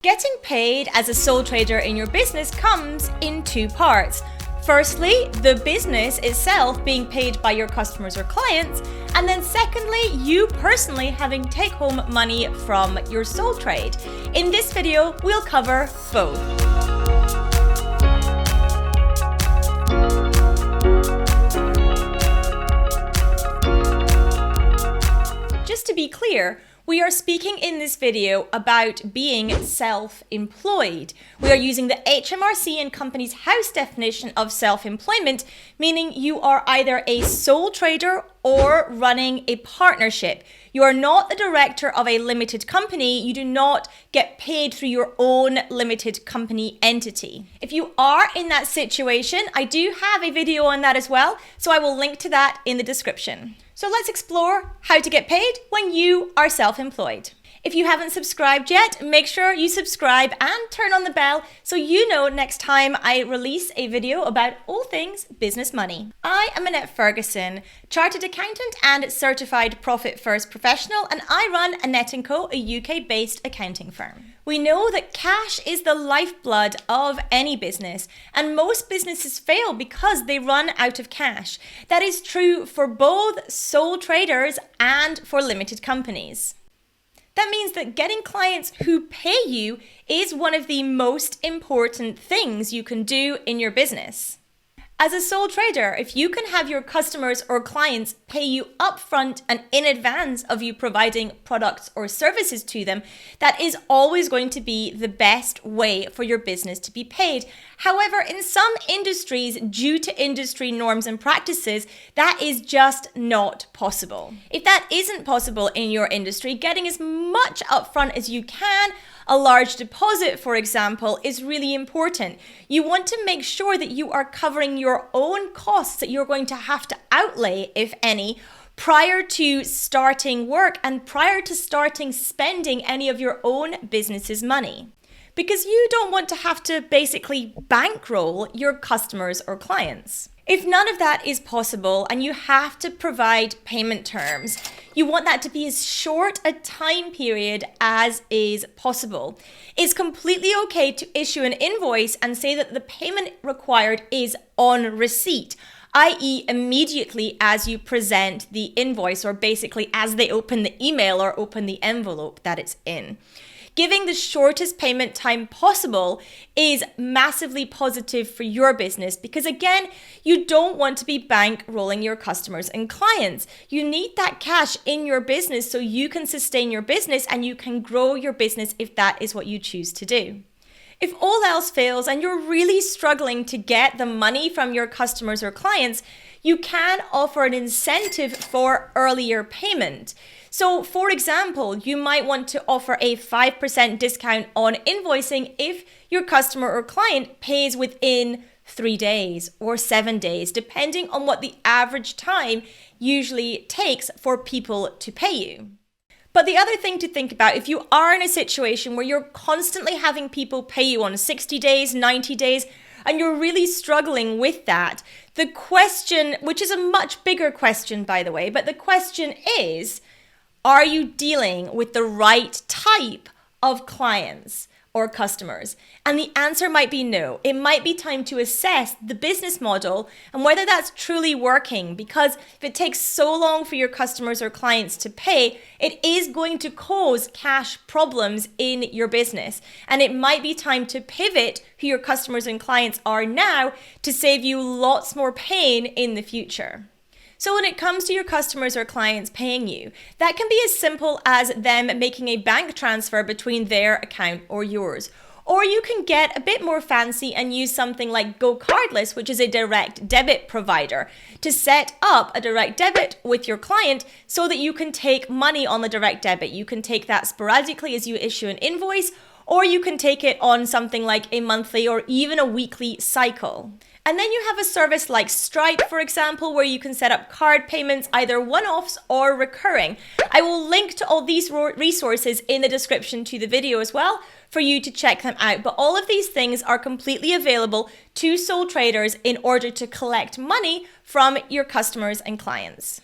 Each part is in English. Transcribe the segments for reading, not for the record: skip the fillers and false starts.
Getting paid as a sole trader in your business comes in two parts. Firstly, the business itself being paid by your customers or clients, and then secondly, you personally having take-home money from your sole trade. In this video, we'll cover both. Just to be clear, we are speaking in this video about being self-employed. We are using the HMRC and Companies House definition of self-employment, meaning you are either a sole trader or running a partnership. You are not the director of a limited company. You do not get paid through your own limited company entity. If you are in that situation, I do have a video on that as well, so I will link to that in the description. So let's explore how to get paid when you are self-employed. If you haven't subscribed yet, make sure you subscribe and turn on the bell so you know next time I release a video about all things business money. I am Annette Ferguson, chartered accountant and certified profit first professional, and I run Annette Co, a UK-based accounting firm. We know that cash is the lifeblood of any business, and most businesses fail because they run out of cash. That is true for both sole traders and for limited companies. That means that getting clients who pay you is one of the most important things you can do in your business. As a sole trader, if you can have your customers or clients pay you upfront and in advance of you providing products or services to them, that is always going to be the best way for your business to be paid. However, in some industries, due to industry norms and practices, that is just not possible. If that isn't possible in your industry, getting as much upfront as you can, a large deposit, for example, is really important. You want to make sure that you are covering your own costs that you're going to have to outlay, if any, prior to starting work and prior to starting spending any of your own business's money. Because you don't want to have to basically bankroll your customers or clients. If none of that is possible and you have to provide payment terms, you want that to be as short a time period as is possible. It's completely okay to issue an invoice and say that the payment required is on receipt, i.e. immediately as you present the invoice, or basically as they open the email or open the envelope that it's in. Giving the shortest payment time possible is massively positive for your business because, again, you don't want to be bankrolling your customers and clients. You need that cash in your business so you can sustain your business and you can grow your business if that is what you choose to do. If all else fails and you're really struggling to get the money from your customers or clients, you can offer an incentive for earlier payment. So, for example, you might want to offer a 5% discount on invoicing if your customer or client pays within 3 days or 7 days, depending on what the average time usually takes for people to pay you. But the other thing to think about, if you are in a situation where you're constantly having people pay you on 60 days, 90 days, and you're really struggling with that, the question, which is a much bigger question, by the way, but the question is, are you dealing with the right type of clients or customers? And the answer might be no. It might be time to assess the business model and whether that's truly working, because if it takes so long for your customers or clients to pay, it is going to cause cash problems in your business. And it might be time to pivot who your customers and clients are now to save you lots more pain in the future. So when it comes to your customers or clients paying you, that can be as simple as them making a bank transfer between their account or yours. Or you can get a bit more fancy and use something like Go Cardless, which is a direct debit provider, to set up a direct debit with your client so that you can take money on the direct debit. You can take that sporadically as you issue an invoice, or you can take it on something like a monthly or even a weekly cycle. And then you have a service like Stripe, for example, where you can set up card payments, either one-offs or recurring. I will link to all these resources in the description to the video as well for you to check them out. But all of these things are completely available to sole traders in order to collect money from your customers and clients.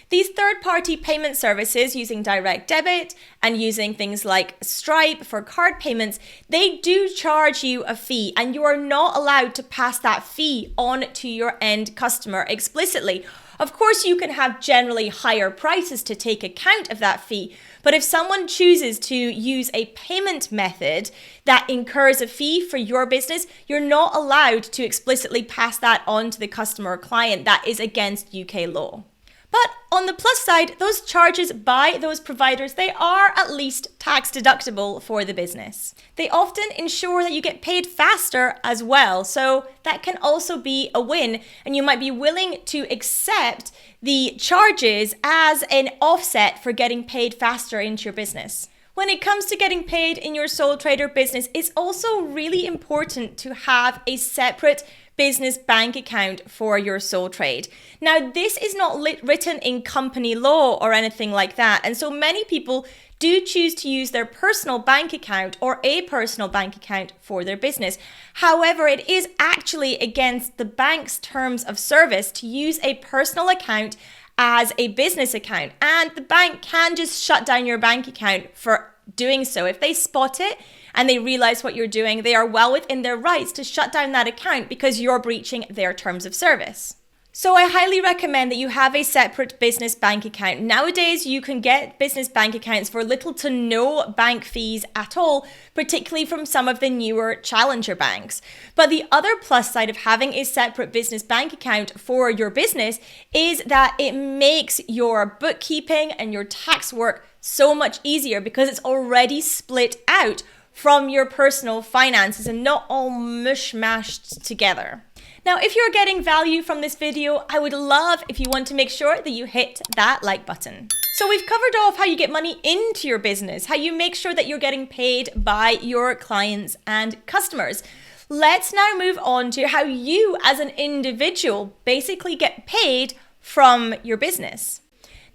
These third-party payment services using direct debit and using things like Stripe for card payments, they do charge you a fee, and you are not allowed to pass that fee on to your end customer explicitly. Of course, you can have generally higher prices to take account of that fee, but if someone chooses to use a payment method that incurs a fee for your business, you're not allowed to explicitly pass that on to the customer or client. That is against UK law. But on the plus side, those charges by those providers, they are at least tax deductible for the business. They often ensure that you get paid faster as well, so that can also be a win, and you might be willing to accept the charges as an offset for getting paid faster into your business. When it comes to getting paid in your sole trader business, it's also really important to have a separate business bank account for your sole trade. Now, this is not written in company law or anything like that, and so many people do choose to use their personal bank account or a personal bank account for their business. However, it is actually against the bank's terms of service to use a personal account as a business account, and the bank can just shut down your bank account for doing so. If they spot it and they realize what you're doing, they are well within their rights to shut down that account because you're breaching their terms of service. So I highly recommend that you have a separate business bank account. Nowadays, you can get business bank accounts for little to no bank fees at all, particularly from some of the newer challenger banks. But the other plus side of having a separate business bank account for your business is that it makes your bookkeeping and your tax work so much easier because it's already split out from your personal finances and not all mush-mashed together. Now, if you're getting value from this video, I would love if you want to make sure that you hit that like button. So we've covered off how you get money into your business, how you make sure that you're getting paid by your clients and customers. Let's now move on to how you as an individual basically get paid from your business.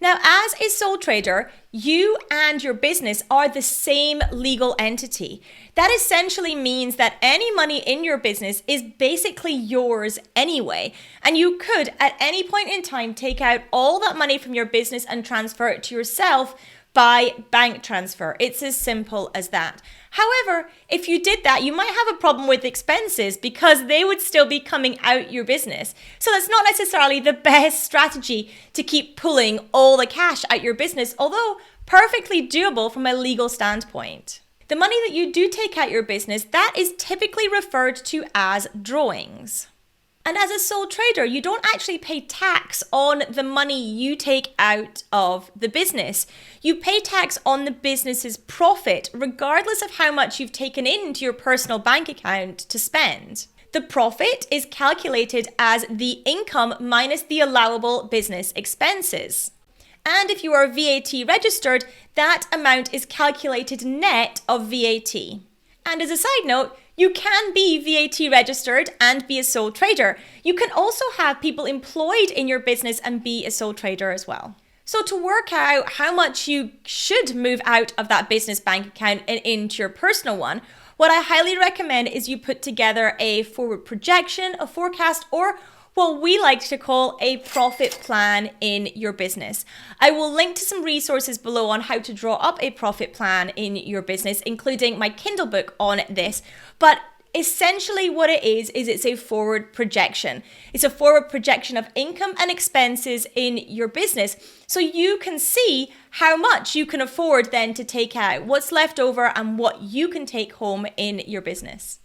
Now, as a sole trader, you and your business are the same legal entity. That essentially means that any money in your business is basically yours anyway. And you could, at any point in time, take out all that money from your business and transfer it to yourself by bank transfer. It's as simple as that. However, if you did that, you might have a problem with expenses because they would still be coming out your business. So that's not necessarily the best strategy to keep pulling all the cash out your business, although perfectly doable from a legal standpoint. The money that you do take out your business, that is typically referred to as drawings. And as a sole trader, you don't actually pay tax on the money you take out of the business. You pay tax on the business's profit, regardless of how much you've taken into your personal bank account to spend. The profit is calculated as the income minus the allowable business expenses. And if you are VAT registered, that amount is calculated net of VAT. And as a side note, you can be VAT registered and be a sole trader. You can also have people employed in your business and be a sole trader as well. So to work out how much you should move out of that business bank account and into your personal one, what I highly recommend is you put together a forward projection, a forecast, or what we like to call a profit plan in your business. I will link to some resources below on how to draw up a profit plan in your business, including my Kindle book on this. But essentially what it is it's a forward projection. It's a forward projection of income and expenses in your business. So you can see how much you can afford then to take out, what's left over and what you can take home in your business.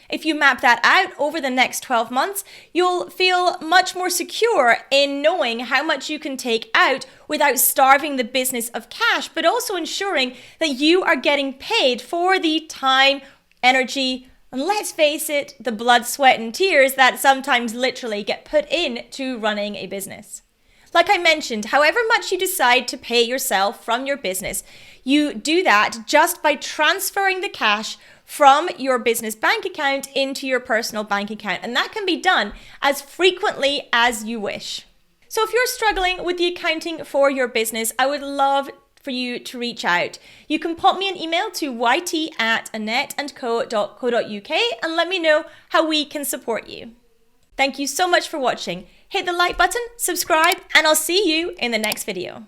If you map that out over the next 12 months, you'll feel much more secure in knowing how much you can take out without starving the business of cash, but also ensuring that you are getting paid for the time, energy, and let's face it, the blood, sweat, and tears that sometimes literally get put into running a business. Like I mentioned, however much you decide to pay yourself from your business, you do that just by transferring the cash from your business bank account into your personal bank account. And that can be done as frequently as you wish. So if you're struggling with the accounting for your business, I would love for you to reach out. You can pop me an email to yt@annetteco.co.uk and let me know how we can support you. Thank you so much for watching. hit the like button, subscribe, and I'll see you in the next video.